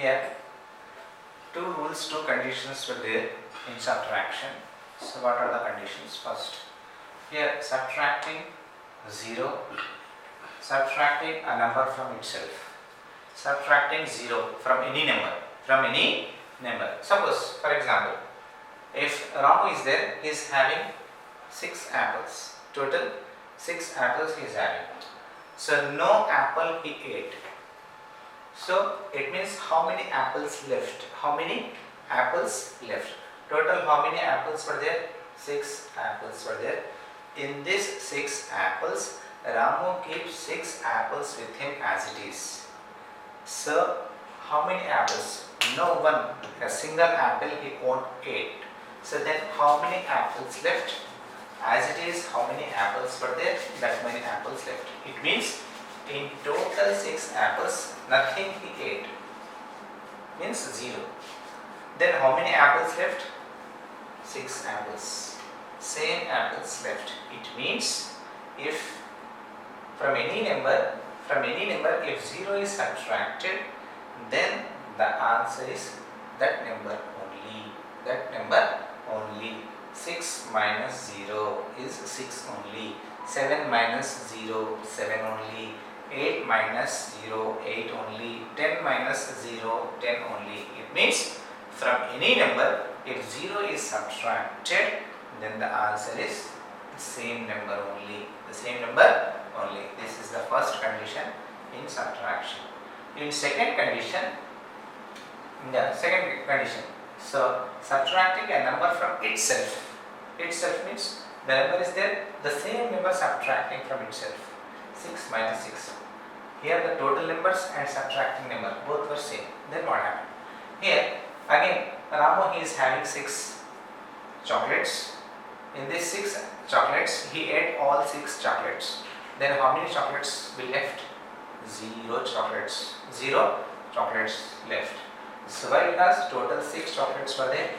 Here, two rules, two conditions were there in subtraction. So what are the conditions? First, here subtracting 0, subtracting a number from itself, subtracting 0 from any number. Suppose, for example, if Ramu is there, he is having 6 apples. Total 6 apples he is having. So no apple he ate. So it means how many apples left? How many apples left? Total how many apples were there? 6 apples were there. In this 6 apples, Ramu keeps 6 apples with him as it is. So how many apples? No one, a single apple he won't eat. So then how many apples left? As it is, how many apples were there? That many apples left. It means in total 6 apples, nothing he ate. Means 0. Then how many apples left? 6 apples. Same apples left. It means if from any number if 0 is subtracted, then the answer is that number only. That number only. 6 minus 0 is 6 only. 7 minus 0, 7 only. 8 minus 0, 8 only. 10 minus 0, 10 only. It means from any number, if 0 is subtracted, then the answer is the same number only. The same number only. This is the first condition in subtraction. In second condition, so subtracting a number from itself. Itself means the number is there, the same number subtracting from itself. 6 minus 6. Here the total numbers and subtracting number both were same. Then what happened? Here again Ramu is having 6 chocolates. In these 6 chocolates he ate all 6 chocolates. Then how many chocolates will left? 0 chocolates. 0 chocolates left. So why? Because total 6 chocolates were there.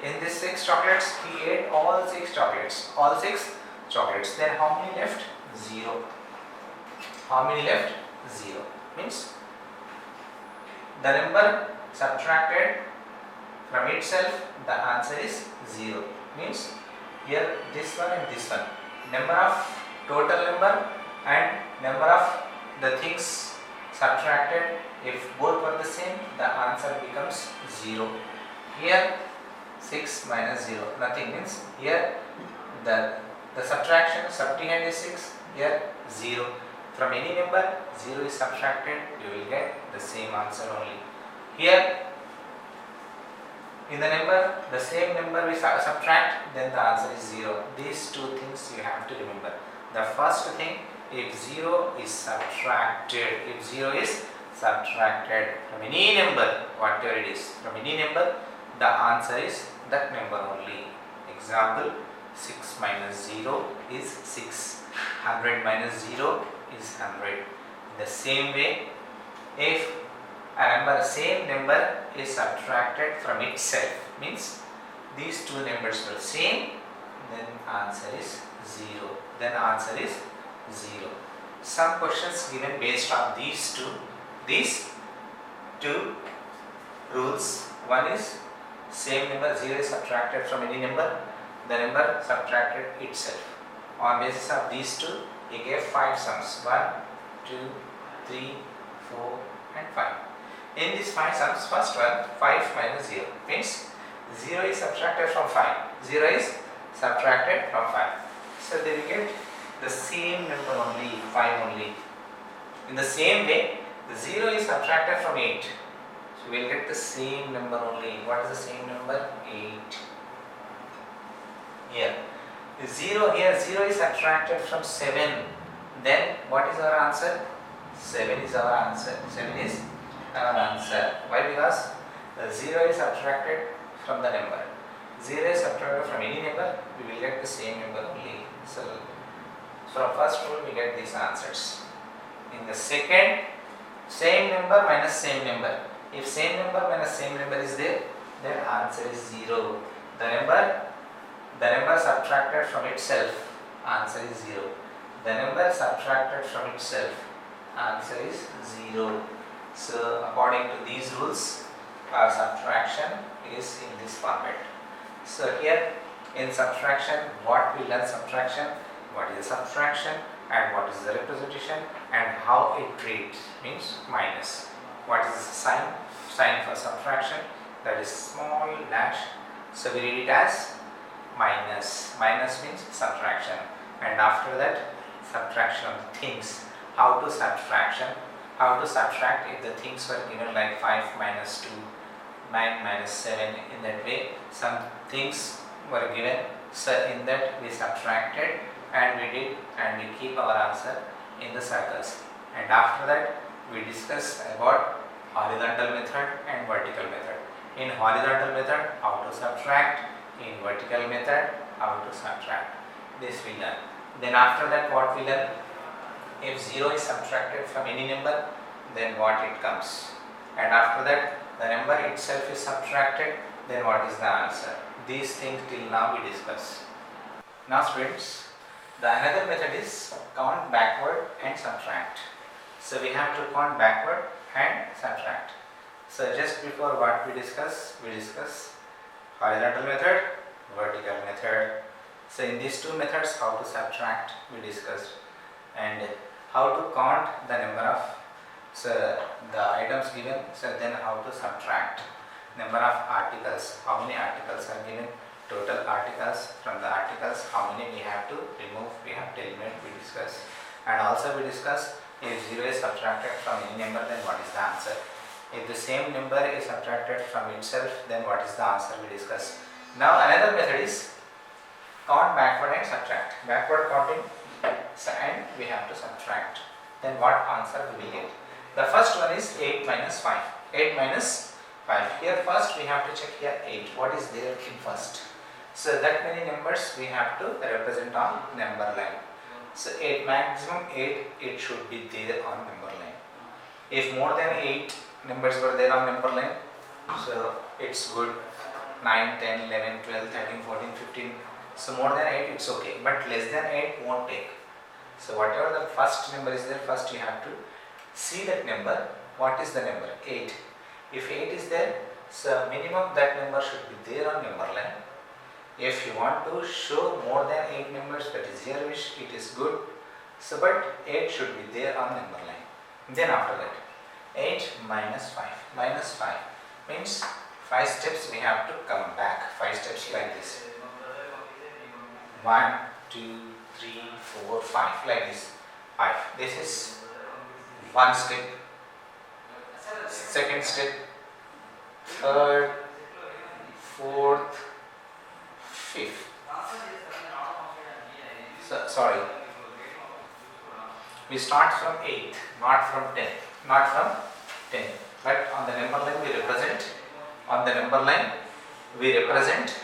In these 6 chocolates he ate all 6 chocolates. All 6 chocolates. Then how many left? 0. How many left? 0. Means the number subtracted from itself, the answer is 0. Means here this one and this one. Number of total number and number of the things subtracted, if both were the same, the answer becomes 0. Here 6 minus 0, nothing. Means here the subtraction, subtrahend is 6, here 0. From any number 0 is subtracted, you will get the same answer only. Here in the number, the same number we subtract, then the answer is 0. These two things you have to remember. The first thing, if 0 is subtracted, from any number, whatever it is, from any number, the answer is that number only. Example, 6 minus 0 is 6. 100 minus 0 is 100. The same way, if same number is subtracted from itself, means these two numbers were same, then answer is 0. Some questions given based on these two rules. One is same number 0 is subtracted from any number, the number subtracted itself. On basis of these two, he gave 5 sums. 1, 2, 3, 4 and 5. In these 5 sums, first one, 5 minus 0 means 0 is subtracted from 5. 0 is subtracted from 5. So they will get the same number only, 5 only. In the same way, the 0 is subtracted from 8. So we will get the same number only. What is the same number? 8. Here. 0 is subtracted from 7. Then what is our answer? 7 is our answer. 7 is our answer. Why? Because the 0 is subtracted from the number. 0 is subtracted from any number, we will get the same number only. So from first rule we get these answers. In the second, same number minus same number. If same number minus same number is there, then answer is 0. The number subtracted from itself, answer is 0. The number subtracted from itself, answer is 0. So according to these rules, our subtraction is in this format. So here in subtraction, what we learn subtraction, what is subtraction and what is the representation and how it treats, means minus. What is the sign? Sign for subtraction, that is small dash. So we read it as minus. Minus means subtraction, and after that subtraction of the things. How to subtraction? How to subtract if the things were given like 5 minus 2, 9 minus 7, in that way some things were given. So in that we subtracted and we did, and we keep our answer in the circles. And after that we discuss about horizontal method and vertical method. In horizontal method, how to subtract. In vertical method, how to subtract. This we learn. Then after that what we learn? If 0 is subtracted from any number, then what it comes. And after that the number itself is subtracted, then what is the answer. These things till now we discuss. Now students, the another method is count backward and subtract. So we have to count backward and subtract. So just before what we discuss horizontal method, vertical method. So in these two methods, how to subtract we discussed, and how to count the number of the items given. So then how to subtract number of articles, how many articles are given, total articles. From the articles, how many we have to remove, we have to eliminate, we discuss. And also we discuss if 0 is subtracted from any number, then what is the answer. If the same number is subtracted from itself, then what is the answer we discuss. Now another method is count backward and subtract. Backward counting, and we have to subtract. Then what answer we will get. The first one is 8 minus 5. 8 minus 5. Here first we have to check here 8. What is there in first? So that many numbers we have to represent on number line. So 8, maximum 8, it should be there on number line. If more than 8 numbers were there on number line, so it's good. 9, 10, 11, 12, 13, 14, 15. So more than 8 it's okay, but less than 8 won't take. So whatever the first number is there, first you have to see that number. What is the number? 8. If 8 is there, so minimum that number should be there on number line. If you want to show more than 8 numbers, that is your wish, it is good. So but 8 should be there on number line. Then after that, 8 minus 5. Minus 5 means 5 steps we have to come back. 5 steps like this. 1, 2, 3, 4, 5 like this. 5. This is one step. Second step. Third. Fourth. Fifth. So, sorry. We start from 8, not from 10. Not from 10. But on the number line we represent. On the number line we represent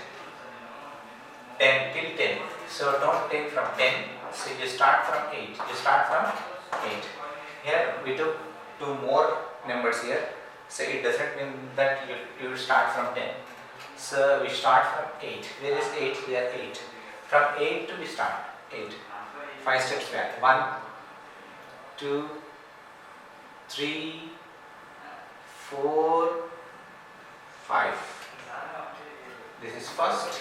10 till 10. So don't take from 10. So you start from 8. You start from 8. Here we took 2 more numbers here. So it doesn't mean that you start from 10. So we start from 8. Where is 8? Here 8. From 8 to we start 8. 5 steps back. 1, 2, 3, 4, 5. This is first.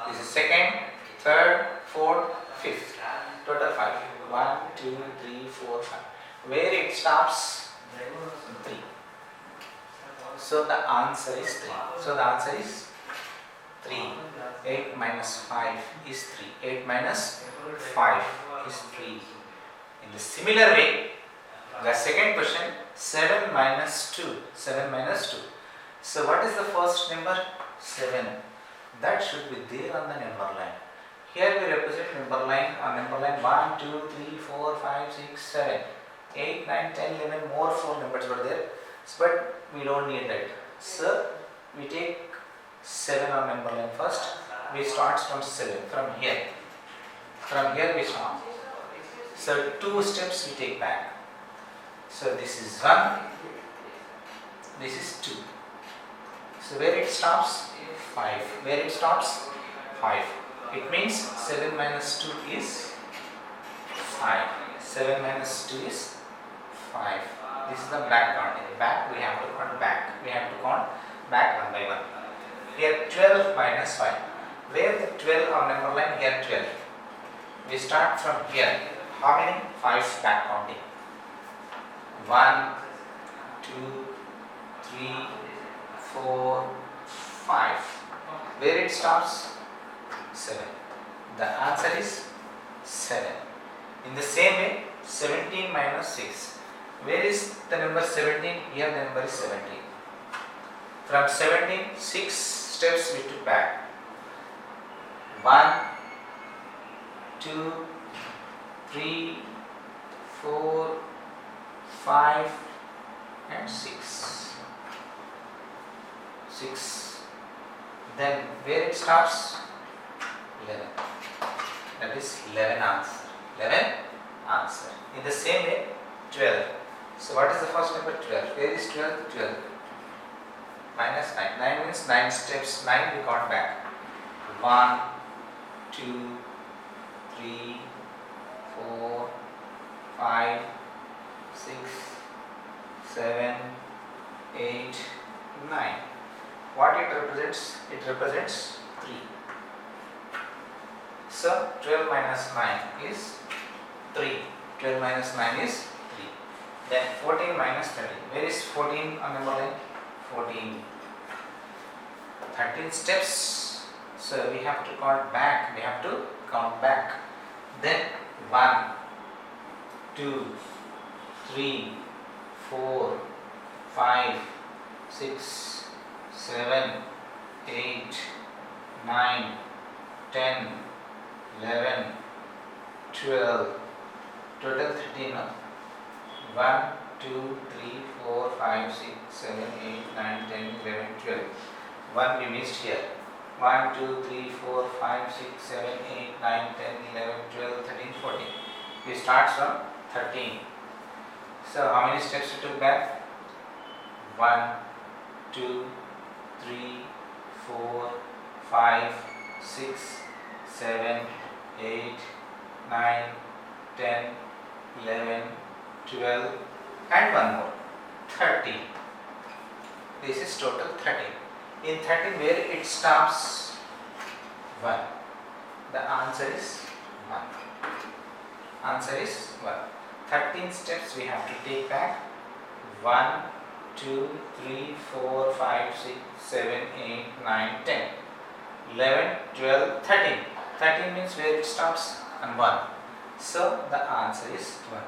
This is second, third, fourth, fifth. Total 5. 1, 2, 3, 4, 5. Where it stops? 3. So the answer is 3. So the answer is 3. 8 minus 5 is 3. 8 minus 5 is 3. In the similar way, the second question, 7 minus 2. 7 minus 2. So what is the first number? 7. That should be there on the number line. Here we represent number line. On number line 1, 2, 3, 4, 5, 6, 7, 8, 9, 10, 11, more 4 numbers were there. But we don't need that. So we take 7 on number line first. We start from 7, from here. From here we start. So 2 steps we take back. So this is 1, this is 2. So where it stops? 5. Where it stops? 5. It means 7 minus 2 is 5. 7 minus 2 is 5. This is the back counting. Back we have to count back. We have to count back one by one. Here 12 minus 5. Where the 12 on number line? Here 12. We start from here. How many? 5 back counting. 1, 2, 3, 4, 5. Where it stops? 7. The answer is 7. In the same way, 17 minus 6. Where is the number 17? Here the number is 17. From 17, 6 steps we took back. 1, 2, 3, 4, 5 and 6. 6. Then where it stops? 11. That is 11 answer. 11 answer. In the same way, 12. So what is the first number? 12. Where is 12? 12. Minus 9. 9 means 9 steps. 9 we count back. 1, 2, 3, 4, 5, 6, 7, 8, 9. What it represents? It represents 3. So 12 minus 9 is 3. 12 minus 9 is 3. Then 14 minus 30. Where is 14 on number line? 14. 13 steps. So we have to count back. We have to count back. Then 1, 2, 3, 4, 5, 6, 7, 8, 9, 10, 11, 12, total 13. 1, 2, 3, 4, 5, 6, 7, 8, 9, 10, 11, 12. 1 we missed here. 1, 2, 3, 4, 5, 6, 7, 8, 9, 10, 11, 12, 13, 14. We start from 13. So how many steps we took back? 1, 2, 3, 4, 5, 6, 7, 8, 9, 10, 11, 12 and one more. 13. This is total 13. In 13 where it stops? 1. The answer is 1. Answer is 1. 13 steps we have to take back. 1, 2, 3, 4, 5, 6, 7, 8, 9, 10, 11, 12, 13. 13 means where it stops? And 1. So the answer is 1.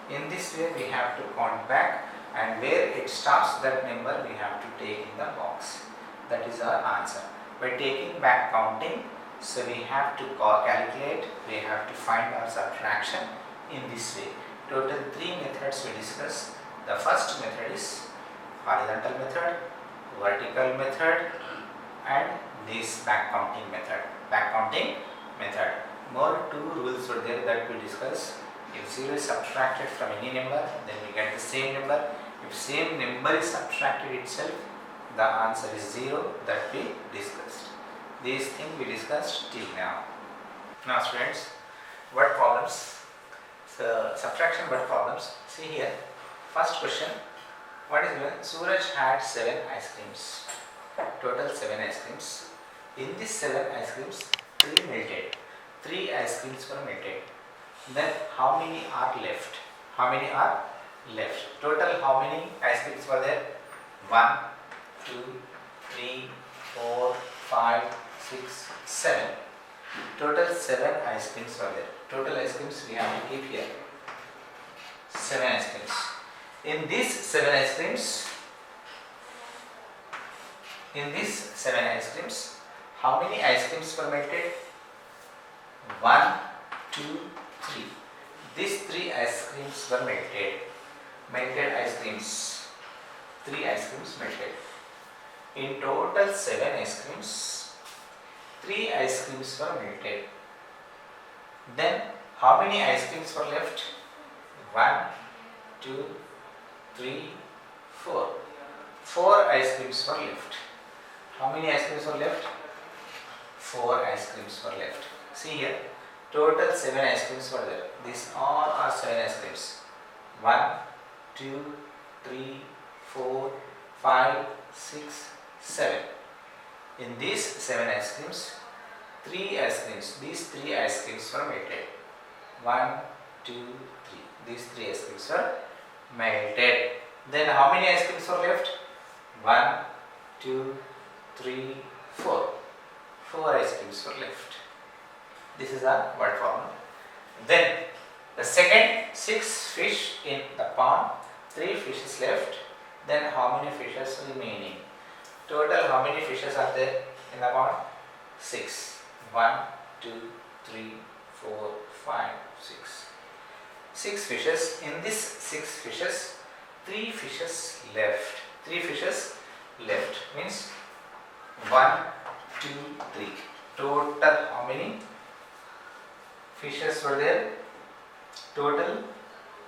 In this way we have to count back, and where it stops, that number we have to take in the box. That is our answer. By taking back counting, so we have to calculate, we have to find our subtraction in this way. Total 3 methods we discuss. The first method is horizontal method, vertical method and this back counting method. Back counting method. More 2 rules were there that we discuss. If 0 is subtracted from any number, then we get the same number. If same number is subtracted itself, the answer is 0, that we discussed. These things we discussed till now. Now students, word problems. So subtraction word problems. See here, first question. What is given? Suraj had 7 ice creams. Total 7 ice creams. In these 7 ice creams, 3 melted. 3 ice creams were melted. Then how many are left? How many are left? Total how many ice creams were there? 1, 2, 3, 4, 5, 6, 7. Total 7 ice creams were there. Total ice creams we have to keep here. 7 ice creams. In these 7 ice creams, how many ice creams were melted? 1, 2, 3. These 3 ice creams were melted. Melted ice creams. 3 ice creams melted. In total 7 ice creams, 3 ice creams were melted. Then how many ice creams were left? 1, 2, 3, 4. 4 ice creams were left. How many ice creams were left? 4 ice creams were left. See here, total 7 ice creams were there. These all are 7 ice creams. 1, 2, 3, 4, 5, 6, 7. In these 7 ice creams, 3 ice creams, these 3 ice creams were melted. 1, 2, 3. These 3 ice creams were melted. Then how many ice creams were left? 1, 2, 3, 4. 4 ice creams were left. This is a word formula. Then the second 6 fish in the pond, 3 fishes left. Then how many fishes remaining? Total how many fishes are there in the pond? 6. 1, 2, 3, 4, 5, 6. 6 fishes. In this 6 fishes, 3 fishes left. 3 fishes left means 1, 2, 3. Total how many fishes were there? Total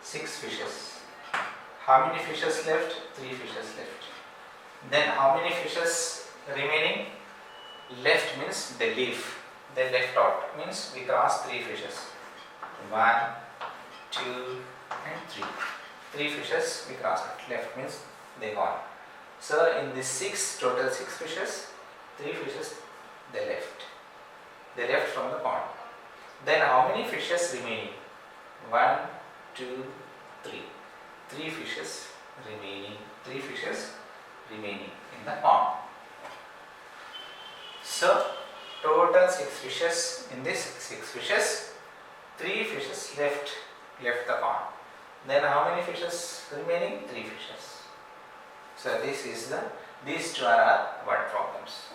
6 fishes. How many fishes left? 3 fishes left. Then how many fishes remaining? Left means they leave. They left out means we cross 3 fishes. 1, 2 and 3. 3 fishes we cross it. Left means they gone. So in this 6, total 6 fishes, 3 fishes they left. They left from the pond. Then how many fishes remaining? 1, 2, 3. 3 fishes remaining. 3 fishes remaining in the pond. So total 6 fishes. In this 6 fishes, 3 fishes left the pond. Then how many fishes remaining? 3 fishes. So these two are our word problems.